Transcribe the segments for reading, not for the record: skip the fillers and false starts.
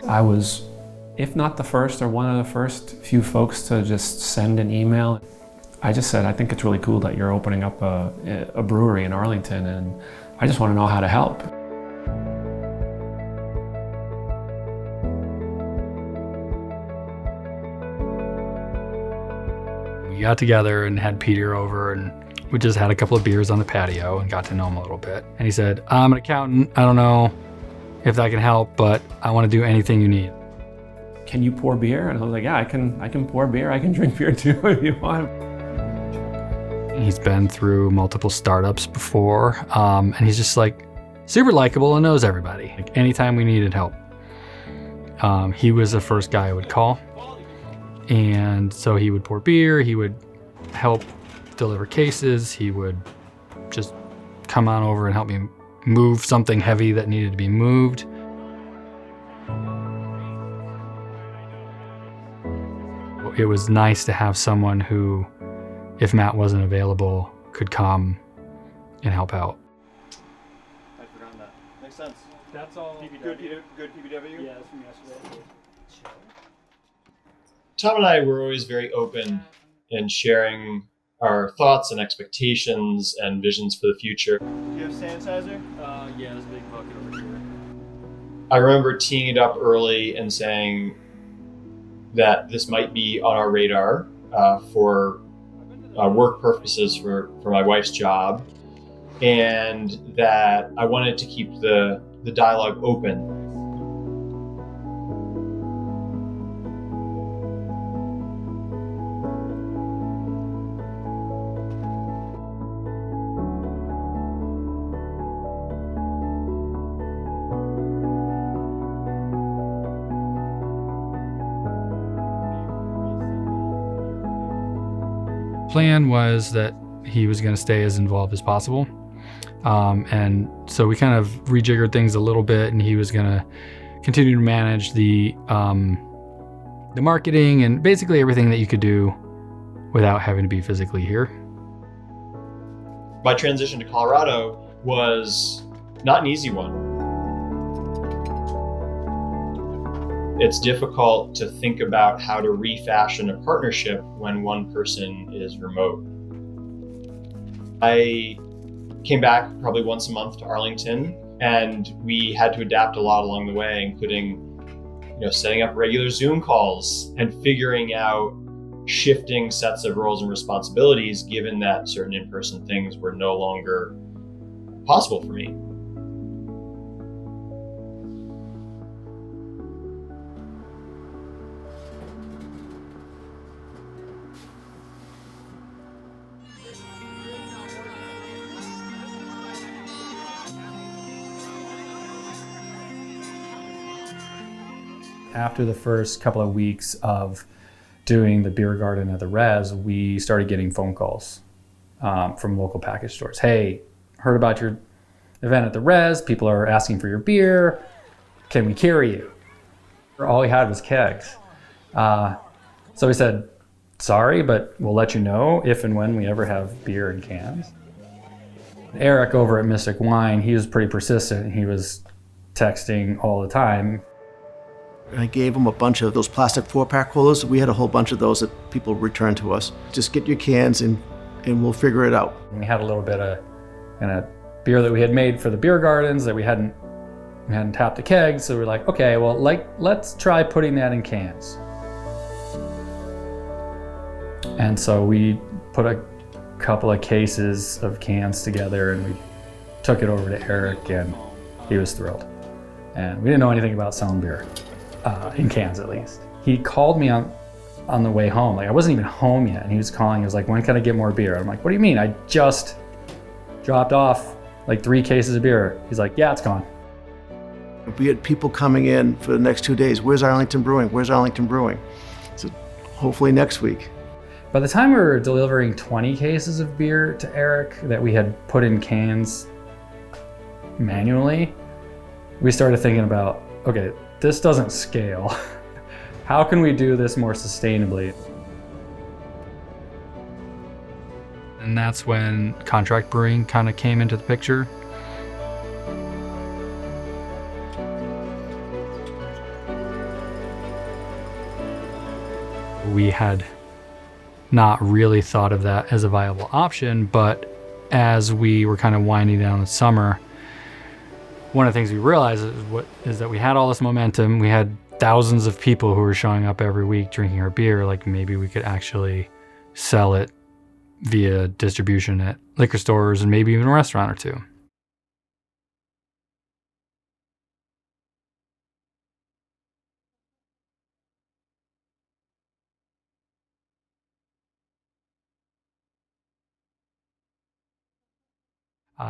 I was, if not the first or one of the first few folks to just send an email. I just said, I think it's really cool that you're opening up a brewery in Arlington, and I just want to know how to help. We got together and had Peter over, and we just had a couple of beers on the patio and got to know him a little bit. And he said, I'm an accountant. I don't know if that can help, but I want to do anything you need. Can you pour beer? And I was like, yeah, I can pour beer. I can drink beer too if you want. He's been through multiple startups before, and he's just like super likable and knows everybody. Like anytime we needed help, he was the first guy I would call. And so he would pour beer, he would help deliver cases, he would just come on over and help me move something heavy that needed to be moved. It was nice to have someone who, if Matt wasn't available, could come and help out. I'd forgotten that. Makes sense. That's all. Good PBW? Yeah, that's from yesterday. Tom and I were always very open in sharing our thoughts and expectations and visions for the future. Do you have sanitizer? Yeah, there's a big bucket over here. I remember teeing it up early and saying that this might be on our radar for work purposes for my wife's job, and that I wanted to keep the dialogue open. Plan was that he was going to stay as involved as possible. And so we kind of rejiggered things a little bit, and he was going to continue to manage the marketing and basically everything that you could do without having to be physically here. My transition to Colorado was not an easy one. It's difficult to think about how to refashion a partnership when one person is remote. I came back probably once a month to Arlington, and we had to adapt a lot along the way, including setting up regular Zoom calls and figuring out shifting sets of roles and responsibilities, given that certain in-person things were no longer possible for me. After the first couple of weeks of doing the beer garden at the Res, we started getting phone calls from local package stores. Hey, heard about your event at the Res. People are asking for your beer. Can we carry you? All we had was kegs. So we said, sorry, but we'll let you know if and when we ever have beer in cans. Eric over at Mystic Wine, he was pretty persistent. He was texting all the time. I gave them a bunch of those plastic 4-pack holders. We had a whole bunch of those that people returned to us. Just get your cans and we'll figure it out. We had a little bit of beer that we had made for the beer gardens that we hadn't tapped the kegs. So we're like, okay, well, let's try putting that in cans. And so we put a couple of cases of cans together, and we took it over to Eric, and he was thrilled. And we didn't know anything about selling beer. In cans, at least. He called me on the way home. Like, I wasn't even home yet, and he was calling. He was like, when can I get more beer? I'm like, what do you mean? I just dropped off like 3 cases of beer. He's like, yeah, it's gone. We had people coming in for the next 2 days. Where's Arlington Brewing? Where's Arlington Brewing? So hopefully next week. By the time we were delivering 20 cases of beer to Eric that we had put in cans manually, we started thinking about, okay, this doesn't scale. How can we do this more sustainably? And that's when contract brewing kind of came into the picture. We had not really thought of that as a viable option, but as we were kind of winding down the summer, one of the things we realized is that we had all this momentum. We had thousands of people who were showing up every week drinking our beer. Like, maybe we could actually sell it via distribution at liquor stores and maybe even a restaurant or two.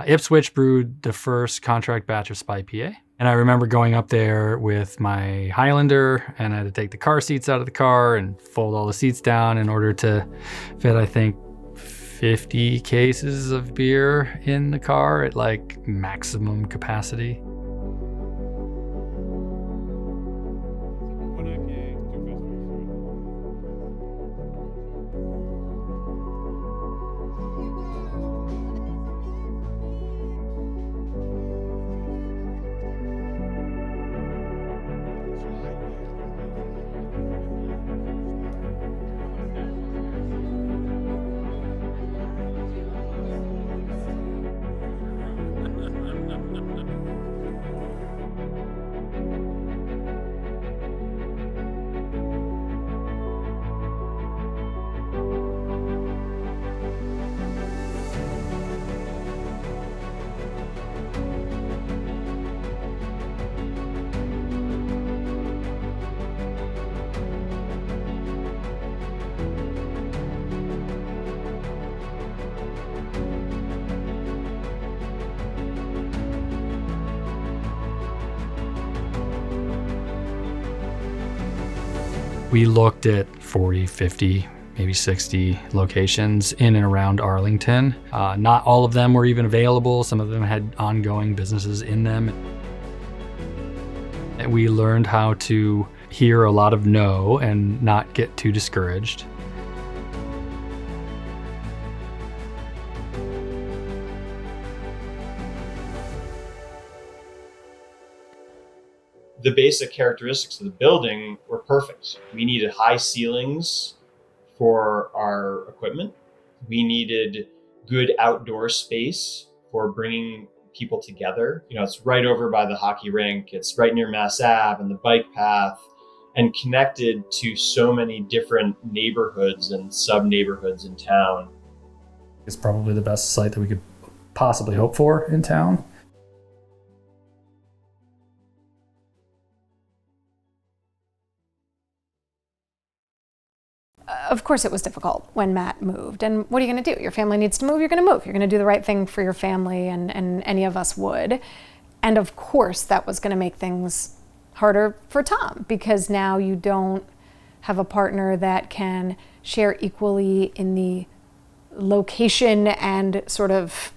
Ipswich brewed the first contract batch of Spy PA. And I remember going up there with my Highlander, and I had to take the car seats out of the car and fold all the seats down in order to fit, I think, 50 cases of beer in the car at like maximum capacity. We looked at 40, 50, maybe 60 locations in and around Arlington. Not all of them were even available. Some of them had ongoing businesses in them. And we learned how to hear a lot of no and not get too discouraged. The basic characteristics of the building were perfect. We needed high ceilings for our equipment. We needed good outdoor space for bringing people together. You know, it's right over by the hockey rink. It's right near Mass Ave and the bike path, and connected to so many different neighborhoods and sub-neighborhoods in town. It's probably the best site that we could possibly hope for in town. Of course it was difficult when Matt moved. And what are you going to do? Your family needs to move, you're going to move. You're going to do the right thing for your family, and any of us would. And of course that was going to make things harder for Tom, because now you don't have a partner that can share equally in the location and sort of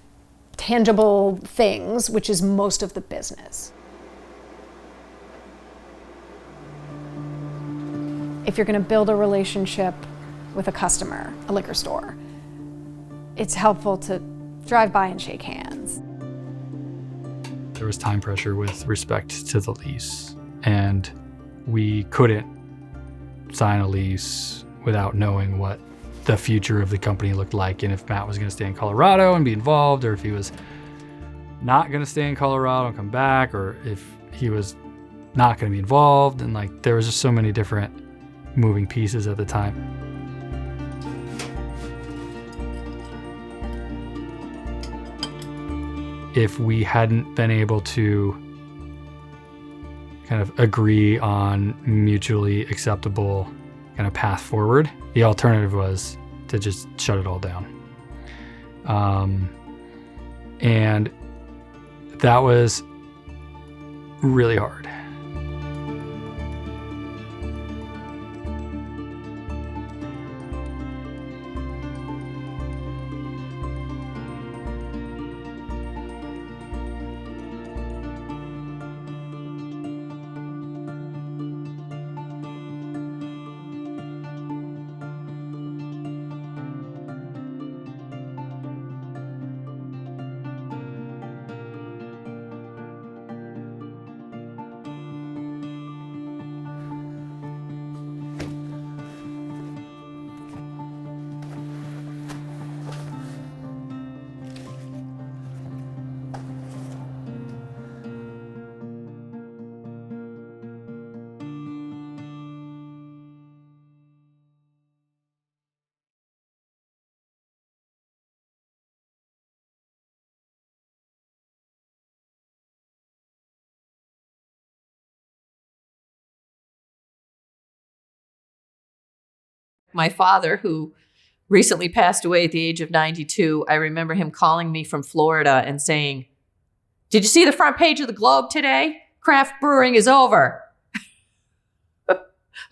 tangible things, which is most of the business. If you're going to build a relationship with a customer, a liquor store, it's helpful to drive by and shake hands. There was time pressure with respect to the lease, and we couldn't sign a lease without knowing what the future of the company looked like, and if Matt was going to stay in Colorado and be involved, or if he was not going to stay in Colorado and come back, or if he was not going to be involved. And like, there was just so many different moving pieces at the time. If we hadn't been able to kind of agree on mutually acceptable kind of path forward, the alternative was to just shut it all down. And that was really hard. My father, who recently passed away at the age of 92, I remember him calling me from Florida and saying, "Did you see the front page of the Globe today? Craft brewing is over." I'm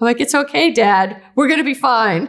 like, "It's okay, Dad. We're going to be fine."